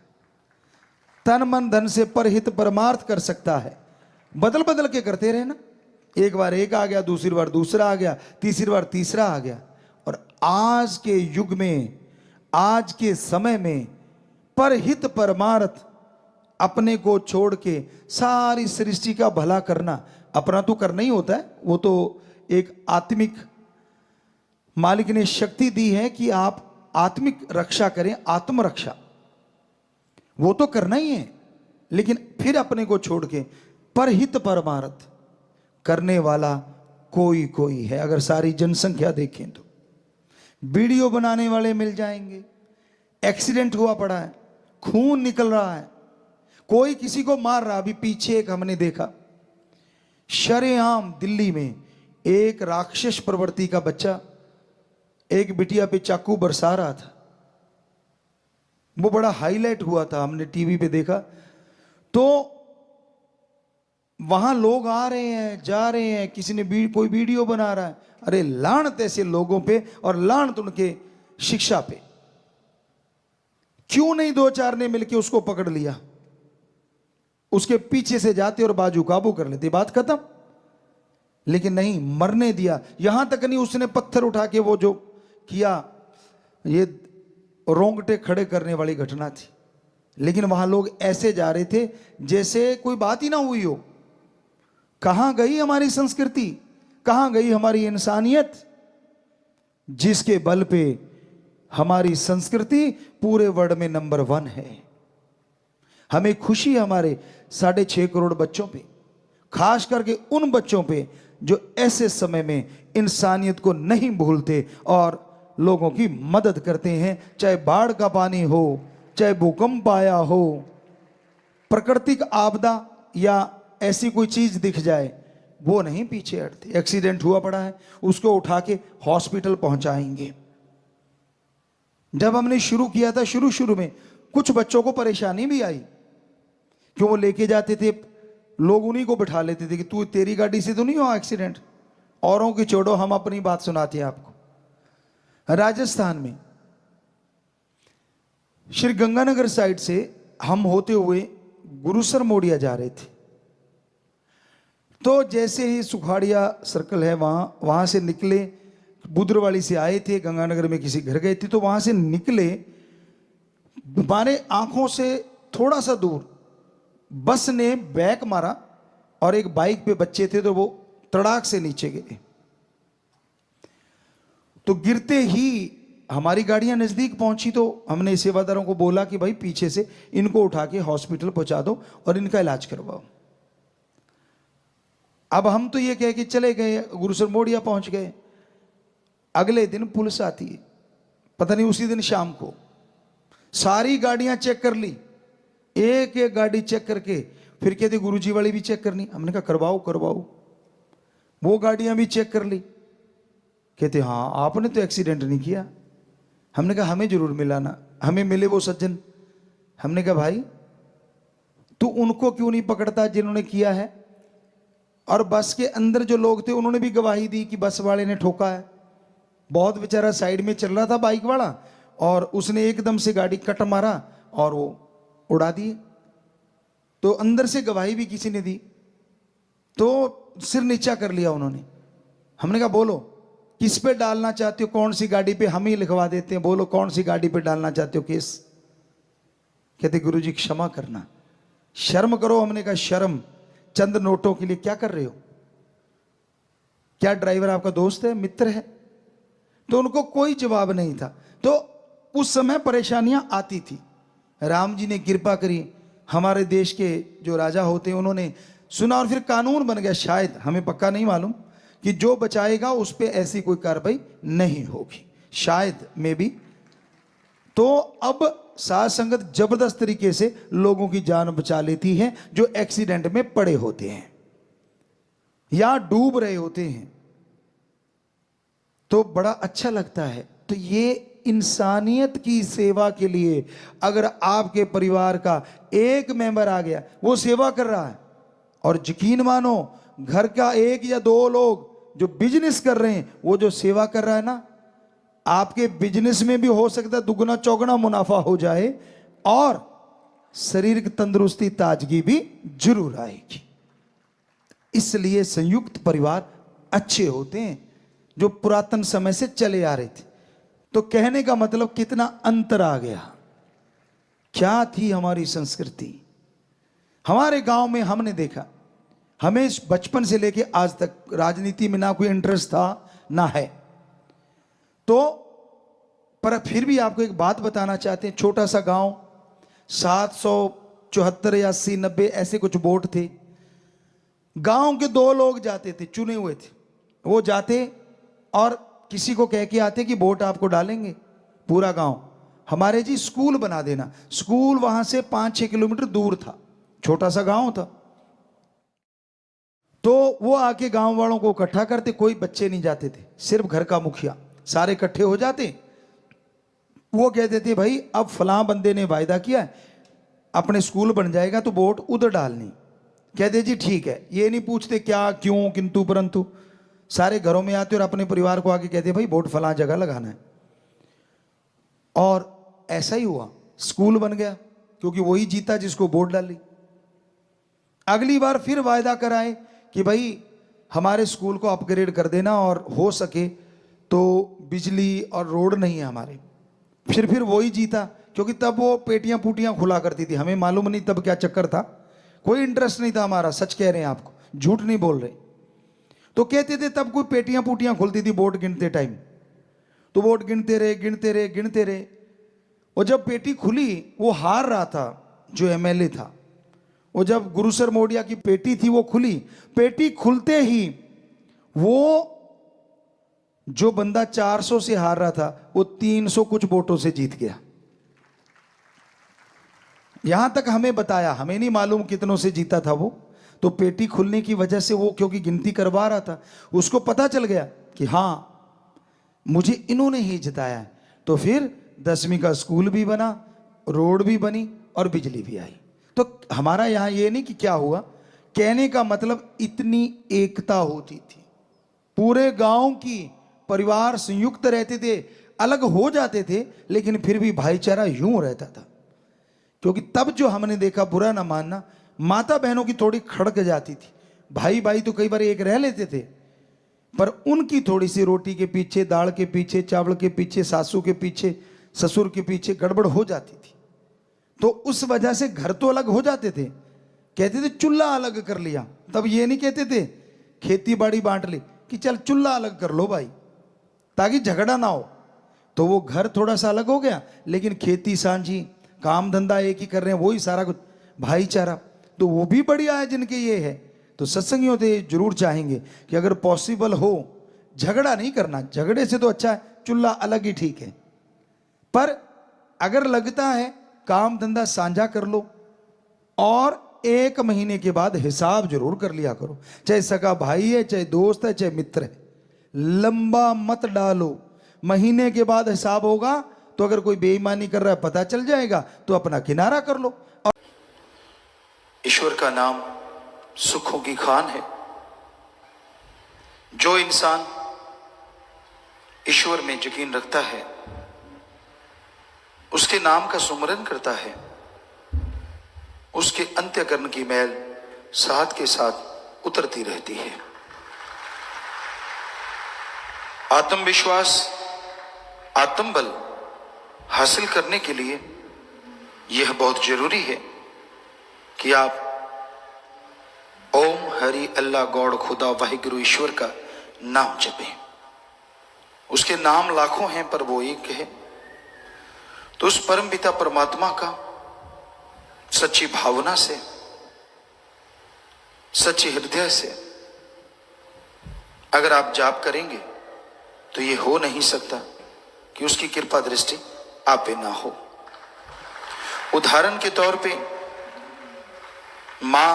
तन मन धन से परहित परमार्थ कर सकता है। बदल बदल के करते रहे ना, एक बार एक आ गया, दूसरी बार दूसरा आ गया, तीसरी बार तीसरा आ गया। और आज के युग में, आज के समय में परहित परमार्थ, अपने को छोड़ के सारी सृष्टि का भला करना, अपना तो करना ही होता है, वो तो एक आत्मिक मालिक ने शक्ति दी है कि आप आत्मिक रक्षा करें, आत्मरक्षा वो तो करना ही है, लेकिन फिर अपने को छोड़ के परहित परमार्थ करने वाला कोई कोई है। अगर सारी जनसंख्या देखें तो वीडियो बनाने वाले मिल जाएंगे, एक्सीडेंट हुआ पड़ा है, खून निकल रहा है, कोई किसी को मार रहा। अभी पीछे एक हमने देखा, शरेआम दिल्ली में एक राक्षस प्रवृत्ति का बच्चा एक बिटिया पे चाकू बरसा रहा था, वो बड़ा हाईलाइट हुआ था, हमने टीवी पे देखा। तो वहां लोग आ रहे हैं, जा रहे हैं, किसी ने कोई वीडियो बना रहा है। अरे लानत ऐसे लोगों पे और लानत उनके शिक्षा पे। क्यों नहीं 2-4 ने मिलकर उसको पकड़ लिया, उसके पीछे से जाते और बाजू काबू कर लेते, बात खत्म। लेकिन नहीं, मरने दिया। यहां तक नहीं, उसने पत्थर उठा के वो जो किया, ये रोंगटे खड़े करने वाली घटना थी। लेकिन वहां लोग ऐसे जा रहे थे जैसे कोई बात ही ना हुई हो। कहां गई हमारी संस्कृति, कहां गई हमारी इंसानियत, जिसके बल पे हमारी संस्कृति पूरे वर्ल्ड में नंबर 1 है। हमें खुशी है हमारे 6.5 करोड़ बच्चों पे, खास करके उन बच्चों पे जो ऐसे समय में इंसानियत को नहीं भूलते और लोगों की मदद करते हैं। चाहे बाढ़ का पानी हो, चाहे भूकंप आया हो, प्राकृतिक आपदा या ऐसी कोई चीज दिख जाए, वो नहीं पीछे हटते। एक्सीडेंट हुआ पड़ा है, उसको उठा के हॉस्पिटल पहुंचाएंगे। जब हमने शुरू किया था, शुरू में कुछ बच्चों को परेशानी भी आई, क्यों वो लेके जाते थे, लोग उन्हीं को बिठा लेते थे कि तू, तेरी गाड़ी से तो नहीं हुआ एक्सीडेंट, औरों की छोड़ो, हम अपनी बात सुनाते हैं आपको। राजस्थान में श्री गंगानगर साइड से हम होते हुए गुरुसर मोड़िया जा रहे थे। तो जैसे ही सुखाड़िया सर्कल है, वहां से निकले, बुद्रवाली से आए थे, गंगानगर में किसी घर गए थे, तो वहां से निकले, हमारे आंखों से थोड़ा सा दूर बस ने बैक मारा और एक बाइक पे बच्चे थे, तो वो तड़ाक से नीचे गिरे। तो गिरते ही हमारी गाड़ियां नजदीक पहुंची, तो हमने सेवादारों को बोला कि भाई पीछे से इनको उठा के हॉस्पिटल पहुंचा दो और इनका इलाज करवाओ। अब हम तो ये कह के चले गए, गुरुसर मोड़िया पहुंच गए। अगले दिन पुलिस आती है, पता नहीं उसी दिन शाम को, सारी गाड़ियां चेक कर ली, एक एक गाड़ी चेक करके फिर कहते गुरुजी वाली भी चेक करनी। हमने कहा करवाओ करवाओ। वो गाड़ियां भी चेक कर ली। कहते हाँ आपने तो एक्सीडेंट नहीं किया। हमने कहा हमें जरूर मिला ना, हमें मिले वो सज्जन। हमने कहा भाई तू उनको क्यों नहीं पकड़ता जिन्होंने किया है? और बस के अंदर जो लोग थे उन्होंने भी गवाही दी कि बस वाले ने ठोका है। बहुत बेचारा साइड में चल रहा था बाइक वाला, और उसने एकदम से गाड़ी कट मारा और वो उड़ा दिए। तो अंदर से गवाही भी किसी ने दी, तो सिर नीचा कर लिया उन्होंने। हमने कहा बोलो किस पे डालना चाहते हो, कौन सी गाड़ी पे? हम ही लिखवा देते हैं, बोलो कौन सी गाड़ी पे डालना चाहते हो केस? कहते गुरुजी क्षमा करना, शर्म करो। हमने कहा शर्म? चंद नोटों के लिए क्या कर रहे हो? क्या ड्राइवर आपका दोस्त है, मित्र है? तो उनको कोई जवाब नहीं था। तो उस समय परेशानियां आती थी। राम जी ने कृपा करी, हमारे देश के जो राजा होते हैं उन्होंने सुना, और फिर कानून बन गया। शायद, हमें पक्का नहीं मालूम, कि जो बचाएगा उस पर ऐसी कोई कार्रवाई नहीं होगी, शायद में भी। तो अब साध संगत जबरदस्त तरीके से लोगों की जान बचा लेती है जो एक्सीडेंट में पड़े होते हैं या डूब रहे होते हैं, तो बड़ा अच्छा लगता है। तो ये इंसानियत की सेवा के लिए अगर आपके परिवार का एक मेंबर आ गया, वो सेवा कर रहा है, और यकीन मानो घर का एक या दो लोग जो बिजनेस कर रहे हैं, वो जो सेवा कर रहा है ना, आपके बिजनेस में भी हो सकता है दुगना चौगुना मुनाफा हो जाए, और शारीरिक तंदुरुस्ती ताजगी भी जरूर आएगी। इसलिए संयुक्त परिवार अच्छे होते हैं, जो पुरातन समय से चले आ रहे थे। तो कहने का मतलब कितना अंतर आ गया। क्या थी हमारी संस्कृति? हमारे गांव में हमने देखा, हमें बचपन से लेके आज तक राजनीति में ना कोई इंटरेस्ट था ना है, तो पर फिर भी आपको एक बात बताना चाहते हैं। छोटा सा गांव, 774 या 80 90 ऐसे कुछ वोट थे। गांव के दो लोग जाते थे, चुने हुए थे, वो जाते और किसी को कह के आते कि वोट आपको डालेंगे। पूरा गांव, हमारे जी स्कूल बना देना। स्कूल वहां से 5-6 किलोमीटर दूर था, छोटा सा गांव था। तो वो आके गांव वालों को इकट्ठा करते, कोई बच्चे नहीं जाते थे, सिर्फ घर का मुखिया, सारे इकट्ठे हो जाते। वो कहते थे भाई अब फलां बंदे ने वायदा किया है, अपने स्कूल बन जाएगा तो वोट उधर डालनी। कहते जी ठीक है, ये नहीं पूछते क्या क्यों किंतु परंतु, सारे घरों में आते और अपने परिवार को आके कहते भाई वोट फलां जगह लगाना है। और ऐसा ही हुआ, स्कूल बन गया, क्योंकि वही जीता जिसको वोट डाली। अगली बार फिर वायदा कराए कि भाई हमारे स्कूल को अपग्रेड कर देना, और हो सके तो बिजली और रोड नहीं है हमारे। फिर वही जीता, क्योंकि तब वो पेटियां पूटियां खुला करती थी। हमें मालूम नहीं तब क्या चक्कर था, कोई इंटरेस्ट नहीं था हमारा, सच कह रहे हैं आपको, झूठ नहीं बोल रहे। तो कहते थे तब कोई पेटियां पूटियां खुलती थी वोट गिनते टाइम, तो वोट गिनते रहे गिनते रहे गिनते रहे। और जब पेटी खुली, वो हार रहा था जो एमएलए था, वो जब गुरुसर मोडिया की पेटी थी वो खुली, पेटी खुलते ही वो जो बंदा 400 से हार रहा था वो 300 कुछ वोटों से जीत गया। यहां तक हमें बताया, हमें नहीं मालूम कितनों से जीता था वो। तो पेटी खुलने की वजह से वो, क्योंकि गिनती करवा रहा था, उसको पता चल गया कि हाँ मुझे इन्होंने ही जिताया है। तो फिर 10वीं का स्कूल भी बना, रोड भी बनी और बिजली भी आई। तो हमारा यहां ये नहीं कि क्या हुआ, कहने का मतलब इतनी एकता होती थी, पूरे गांव की परिवार संयुक्त रहते थे, अलग हो जाते थे लेकिन फिर भी भाईचारा यूं रहता था। क्योंकि तब जो हमने देखा, बुरा ना मानना, माता बहनों की थोड़ी खड़क जाती थी, भाई भाई तो कई बार एक रह लेते थे, पर उनकी थोड़ी सी रोटी के पीछे, दाल के पीछे, चावल के पीछे, सासू के पीछे, ससुर के पीछे गड़बड़ हो जाती थी। तो उस वजह से घर तो अलग हो जाते थे, कहते थे चूल्हा अलग कर लिया। तब ये नहीं कहते थे खेती बाड़ी बांट ली, कि चल चूल्हा अलग कर लो भाई, ताकि झगड़ा ना हो। तो वो घर थोड़ा सा अलग हो गया, लेकिन खेती सांझी, काम धंधा एक ही कर रहे हैं, वही सारा कुछ भाईचारा। तो वो भी बढ़िया है जिनके ये है। तो सत्संगियों से जरूर चाहेंगे कि अगर पॉसिबल हो, झगड़ा नहीं करना, झगड़े से तो अच्छा है चूल्हा अलग ही ठीक है। पर अगर लगता है काम धंधा साझा कर लो, और 1 महीने के बाद हिसाब जरूर कर लिया करो। चाहे सगा भाई है, चाहे दोस्त है, चाहे मित्र है, लंबा मत डालो। महीने के बाद हिसाब होगा तो अगर कोई बेईमानी कर रहा है पता चल जाएगा, तो अपना किनारा कर लो। ईश्वर का नाम सुखों की खान है। जो इंसान ईश्वर में यकीन रखता है, उसके नाम का सुमरन करता है, उसके अंत्यकरण की मैल साथ के साथ उतरती रहती है। आत्मविश्वास, आत्मबल हासिल करने के लिए यह बहुत जरूरी है कि आप ओम हरि अल्लाह गॉड खुदा वाहिगुरु ईश्वर का नाम जपें। उसके नाम लाखों हैं पर वो एक है। तो उस परम पिता परमात्मा का सच्ची भावना से, सच्चे हृदय से अगर आप जाप करेंगे तो ये हो नहीं सकता कि उसकी कृपा दृष्टि आप पे ना हो। उदाहरण के तौर पे मां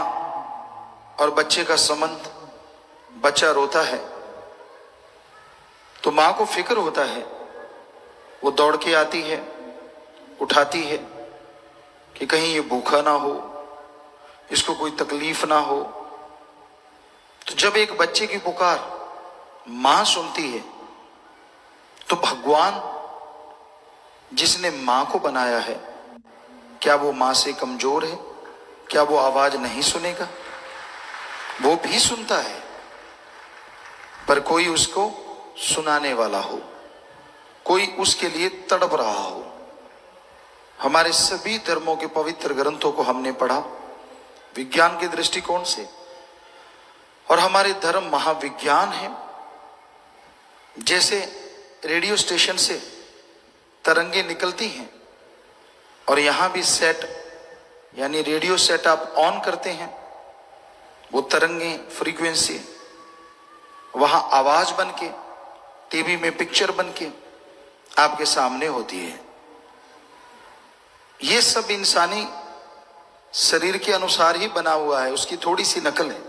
और बच्चे का संबंध, बच्चा रोता है तो मां को फिक्र होता है, वो दौड़ के आती है, उठाती है कि कहीं ये भूखा ना हो, इसको कोई तकलीफ ना हो। तो जब एक बच्चे की पुकार मां सुनती है तो भगवान जिसने मां को बनाया है, क्या वो मां से कमजोर है? क्या वो आवाज नहीं सुनेगा? वो भी सुनता है, पर कोई उसको सुनाने वाला हो, कोई उसके लिए तड़प रहा हो। हमारे सभी धर्मों के पवित्र ग्रंथों को हमने पढ़ा विज्ञान के दृष्टिकोण से, और हमारे धर्म महाविज्ञान है। जैसे रेडियो स्टेशन से तरंगे निकलती हैं और यहां भी सेट यानी रेडियो सेट आप ऑन करते हैं, वो तरंगे फ्रीक्वेंसी वहां आवाज बन के, टीवी में पिक्चर बन के आपके सामने होती है। ये सब इंसानी शरीर के अनुसार ही बना हुआ है, उसकी थोड़ी सी नकल है।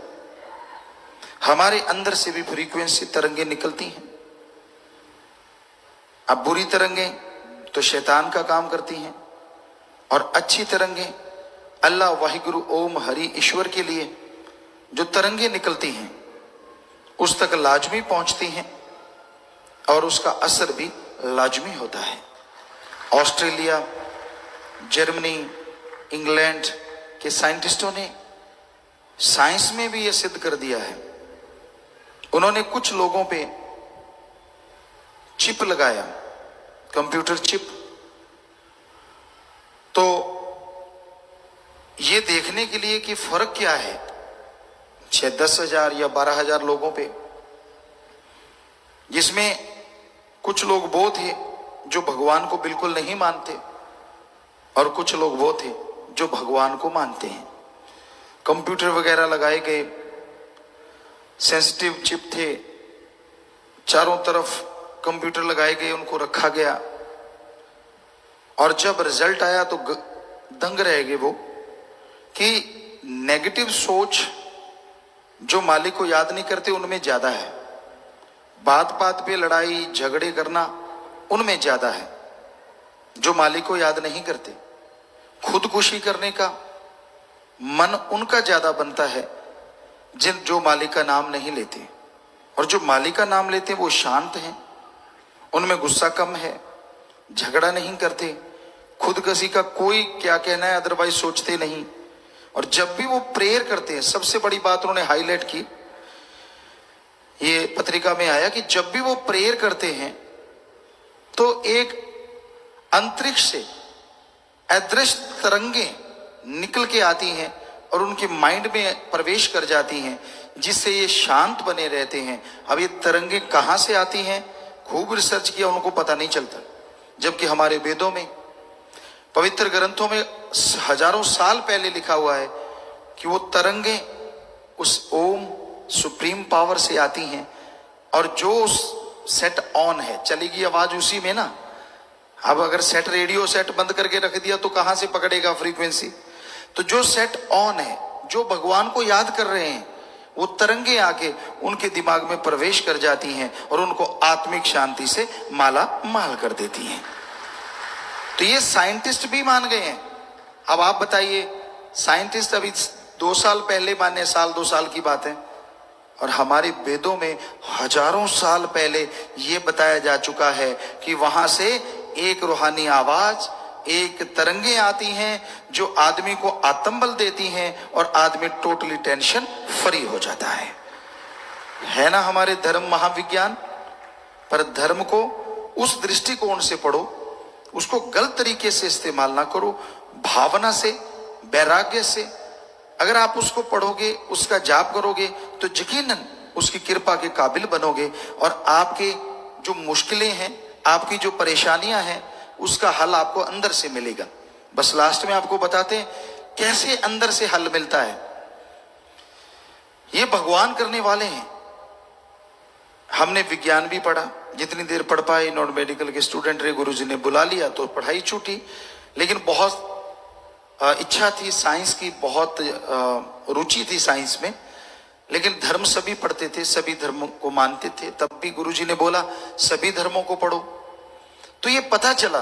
हमारे अंदर से भी फ्रीक्वेंसी तरंगे निकलती हैं। अब बुरी तरंगे तो शैतान का काम करती हैं, और अच्छी तरंगे अल्लाह वाहिगुरु ओम हरि ईश्वर के लिए जो तरंगे निकलती हैं उस तक लाजमी पहुंचती हैं, और उसका असर भी लाजमी होता है। ऑस्ट्रेलिया, जर्मनी, इंग्लैंड के साइंटिस्टों ने साइंस में भी यह सिद्ध कर दिया है। उन्होंने कुछ लोगों पे चिप लगाया, कंप्यूटर चिप, तो ये देखने के लिए कि फर्क क्या है 10,000 या 12,000 लोगों पे, जिसमें कुछ लोग वो थे जो भगवान को बिल्कुल नहीं मानते और कुछ लोग वो थे जो भगवान को मानते हैं। कंप्यूटर वगैरह लगाए गए, सेंसिटिव चिप थे, चारों तरफ कंप्यूटर लगाए गए, उनको रखा गया, और जब रिजल्ट आया तो दंग रह गए वो कि नेगेटिव सोच जो मालिक को याद नहीं करते उनमें ज्यादा है, बात बात पे लड़ाई झगड़े करना उनमें ज्यादा है जो मालिक को याद नहीं करते। खुदकुशी करने का मन उनका ज्यादा बनता है जो मालिक का नाम नहीं लेते, और जो मालिक का नाम लेते वो शांत हैं, उनमें गुस्सा कम है, झगड़ा नहीं करते, खुदकशी का कोई क्या कहना है अदरवाइज सोचते नहीं। और जब भी वो प्रेयर करते हैं, सबसे बड़ी बात उन्होंने हाईलाइट की, ये पत्रिका में आया कि जब भी वो प्रेयर करते हैं तो एक अंतरिक्ष से अदृश्य तरंगे निकल के आती हैं और उनके माइंड में प्रवेश कर जाती हैं, जिससे ये शांत बने रहते हैं। अब ये तरंगे कहां से आती हैं, खूब रिसर्च किया, उनको पता नहीं चलता, जबकि हमारे वेदों में, पवित्र ग्रंथों में हजारों साल पहले लिखा हुआ है कि वो तरंगे उस ओम सुप्रीम पावर से आती हैं, और जो उस सेट ऑन है चलेगी आवाज उसी में ना। अब अगर सेट रेडियो सेट बंद करके रख दिया तो कहां से पकड़ेगा फ्रीक्वेंसी? तो जो सेट ऑन है, जो भगवान को याद कर रहे हैं, वो तरंगे आके उनके दिमाग में प्रवेश कर जाती हैं और उनको आत्मिक शांति से माला माल कर देती हैं। तो ये साइंटिस्ट भी मान गए हैं। अब आप बताइए, साइंटिस्ट अभी 2 साल पहले माने, साल 2 साल की बात है, और हमारे वेदों में हजारों साल पहले ये बताया जा चुका है कि वहां से एक रूहानी आवाज, एक तरंगे आती हैं जो आदमी को आत्मबल देती हैं और आदमी टोटली टेंशन फ्री हो जाता है ना हमारे धर्म महाविज्ञान। पर धर्म को उस दृष्टिकोण से पढ़ो, उसको गलत तरीके से इस्तेमाल ना करो, भावना से, वैराग्य से अगर आप उसको पढ़ोगे, उसका जाप करोगे, तो यकीनन उसकी कृपा के काबिल बनोगे और आपके जो मुश्किलें हैं, आपकी जो परेशानियां हैं, उसका हल आपको अंदर से मिलेगा। बस लास्ट में आपको बताते हैं कैसे अंदर से हल मिलता है। ये भगवान करने वाले हैं। हमने विज्ञान भी पढ़ा, जितनी देर पढ़ पाए, नॉन मेडिकल के स्टूडेंट रहे, गुरुजी ने बुला लिया तो पढ़ाई छूटी, लेकिन बहुत इच्छा थी साइंस की, बहुत रुचि थी साइंस में, लेकिन धर्म सभी पढ़ते थे, सभी धर्मों को मानते थे। तब भी गुरुजी ने बोला सभी धर्मों को पढ़ो। तो ये पता चला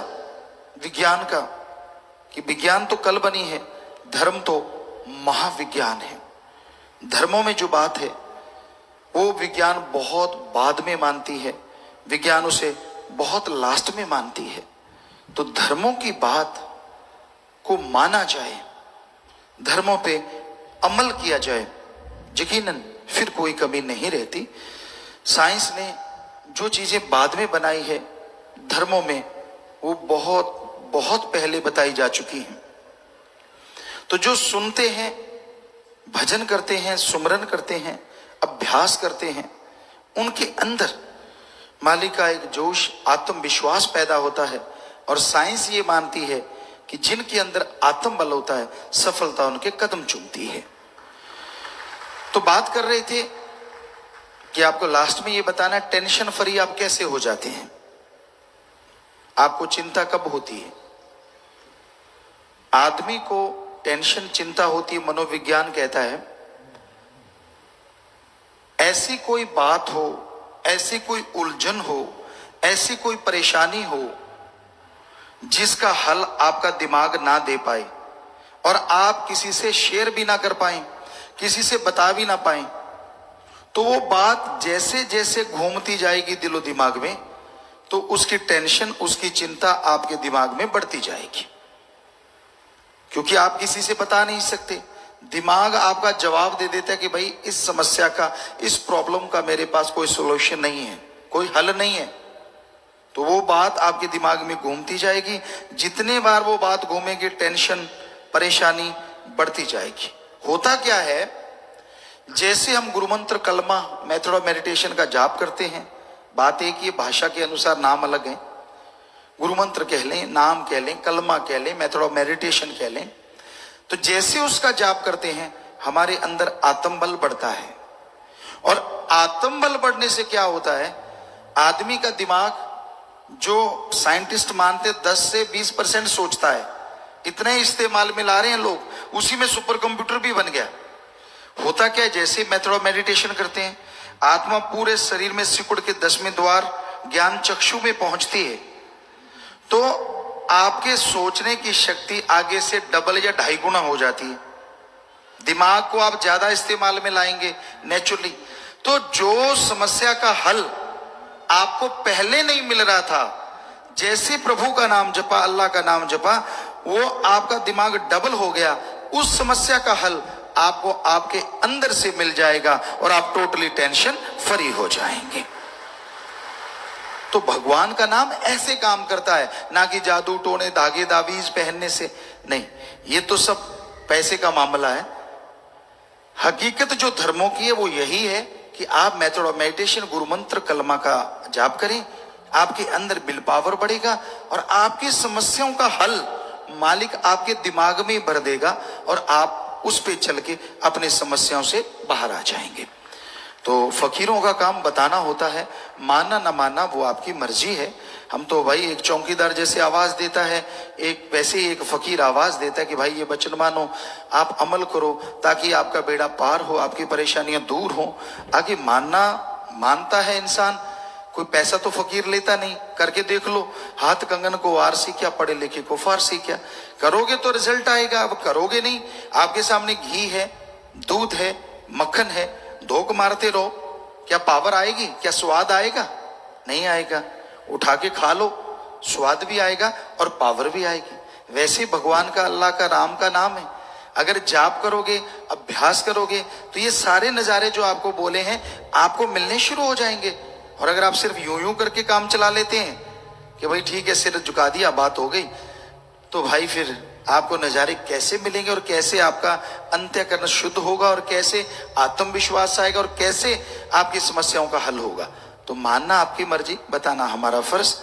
विज्ञान का कि विज्ञान तो कल बनी है, धर्म तो महाविज्ञान है। धर्मों में जो बात है वो विज्ञान बहुत बाद में मानती है, विज्ञान उसे बहुत लास्ट में मानती है। तो धर्मों की बात को माना जाए, धर्मों पे अमल किया जाए, यकीनन फिर कोई कमी नहीं रहती। साइंस ने जो चीजें बाद में बनाई है धर्मों में, वो बहुत बहुत पहले बताई जा चुकी हैं। तो जो सुनते हैं, भजन करते हैं, सुमरन करते हैं, अभ्यास करते हैं, उनके अंदर मालिक का एक जोश, आत्मविश्वास पैदा होता है। और साइंस ये मानती है कि जिनके अंदर आत्म बल होता है, सफलता उनके कदम चूमती है। तो बात कर रहे थे कि आपको लास्ट में ये बताना है टेंशन फ्री आप कैसे हो जाते हैं। आपको चिंता कब होती है? आदमी को टेंशन, चिंता होती है, मनोविज्ञान कहता है ऐसी कोई बात हो, ऐसी कोई उलझन हो, ऐसी कोई परेशानी हो जिसका हल आपका दिमाग ना दे पाए और आप किसी से शेयर भी ना कर पाए, किसी से बता भी ना पाए, तो वो बात जैसे जैसे घूमती जाएगी दिलो दिमाग में, तो उसकी टेंशन, उसकी चिंता आपके दिमाग में बढ़ती जाएगी। क्योंकि आप किसी से बता नहीं सकते, दिमाग आपका जवाब दे देता है कि भाई इस समस्या का, इस प्रॉब्लम का मेरे पास कोई सॉल्यूशन नहीं है, कोई हल नहीं है। तो वो बात आपके दिमाग में घूमती जाएगी, जितने बार वो बात घूमेगी टेंशन, परेशानी बढ़ती जाएगी। होता क्या है, जैसे हम गुरुमंत्र, कलमा, मेथड ऑफ मेडिटेशन का जाप करते हैं, बात एक ही, भाषा के अनुसार नाम अलग है। गुरुमंत्र कह लें, नाम कह लें, कलमा कह लें, मेथड ऑफ मेडिटेशन कह लें, तो जैसे उसका जाप करते हैं हमारे अंदर आत्मबल बढ़ता है। और आत्मबल बढ़ने से क्या होता है, आदमी का दिमाग जो साइंटिस्ट मानते 10 से 20% सोचता है, इतने इस्तेमाल में ला रहे हैं लोग, उसी में सुपर कंप्यूटर भी बन गया। होता क्या है, जैसे मेथड ऑफ मेडिटेशन करते हैं, आत्मा पूरे शरीर में सिकुड़ के 10वें द्वार ज्ञान चक्षु में पहुंचती है, तो आपके सोचने की शक्ति आगे से डबल या 2.5 गुना हो जाती है। दिमाग को आप ज्यादा इस्तेमाल में लाएंगे नेचुरली। तो जो समस्या का हल आपको पहले नहीं मिल रहा था, जैसे प्रभु का नाम जपा, अल्लाह का नाम जपा, वो आपका दिमाग डबल हो गया, उस समस्या का हल आपको आपके अंदर से मिल जाएगा और आप टोटली टेंशन फ्री हो जाएंगे। तो भगवान का नाम ऐसे काम करता है, ना कि जादू टोने, धागे दावीज पहनने से नहीं। ये तो सब पैसे का मामला है। हकीकत जो धर्मों की है वो यही है कि आप मेथड ऑफ मेडिटेशन, गुरुमंत्र, कलमा का जाप करें, आपके अंदर विल पावर बढ़ेगा और आपकी समस्याओं का हल मालिक आपके दिमाग में भर देगा और आप उस पे चल के अपने समस्याओं से बाहर आ जाएंगे। तो फकीरों का काम बताना होता है, मानना ना मानना वो आपकी मर्जी है। हम तो भाई एक चौकीदार जैसे आवाज देता है, एक वैसे ही एक फकीर आवाज देता है कि भाई ये वचन मानो, आप अमल करो ताकि आपका बेड़ा पार हो, आपकी परेशानियां दूर हो। आगे मानना मानता है इंसान, कोई पैसा तो फकीर लेता नहीं। करके देख लो, हाथ कंगन को वार सी क्या, पढ़े लिखे को फारसी क्या। करोगे तो रिजल्ट आएगा, अब करोगे नहीं। आपके सामने घी है, दूध है, मक्खन है, धोख मारते रहो, क्या पावर आएगी? क्या स्वाद आएगा? नहीं आएगा। उठा के खा लो, स्वाद भी आएगा और पावर भी आएगी। वैसे भगवान का, अल्लाह का, राम का नाम है। अगर जाप करोगे, अभ्यास करोगे, तो ये सारे नजारे जो आपको बोले हैं आपको मिलने शुरू हो जाएंगे। और अगर आप सिर्फ यूं यूं करके काम चला लेते हैं कि भाई ठीक है सिर झुका दिया, बात हो गई, तो भाई फिर आपको नजारे कैसे मिलेंगे और कैसे आपका अंत्यकरण शुद्ध होगा और कैसे आत्मविश्वास आएगा और कैसे आपकी समस्याओं का हल होगा। तो मानना आपकी मर्जी, बताना हमारा फर्ज।